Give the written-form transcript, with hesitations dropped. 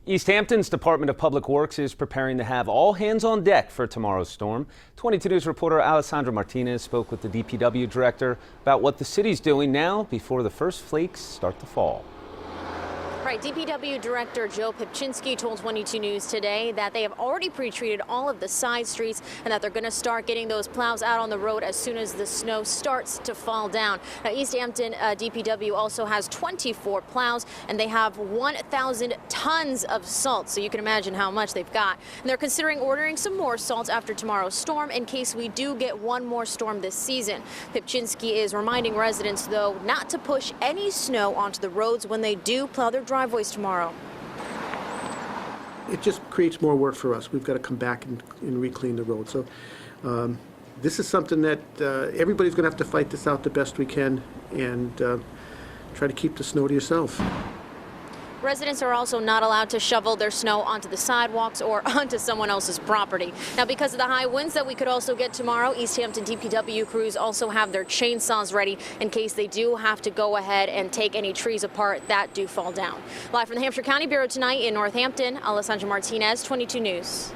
East Hampton's Department of Public Works is preparing to have all hands on deck for tomorrow's storm. 22 News reporter Alessandra Martinez spoke with the DPW director about what the city's doing now before the first flakes start to fall. Right, DPW Director Joe Pipchinsky told 22 News today that they have already pre-treated all of the side streets and that they're going to start getting those plows out on the road as soon as the snow starts to fall down. Now, East Hampton DPW also has 24 plows and they have 1,000 tons of salt, so you can imagine how much they've got. And they're considering ordering some more salt after tomorrow's storm in case we do get one more storm this season. Pipchinsky is reminding residents, though, not to push any snow onto the roads when they do plow their driveways tomorrow. It just creates more work for us. We've got to come back and re-clean the road. So this is something that everybody's going to have to fight this out the best we can and try to keep the snow to yourself. Residents are also not allowed to shovel their snow onto the sidewalks or onto someone else's property. Now, because of the high winds that we could also get tomorrow, East Hampton DPW crews also have their chainsaws ready in case they do have to go ahead and take any trees apart that do fall down. Live from the Hampshire County Bureau tonight in Northampton, Alessandra Martinez, 22 News.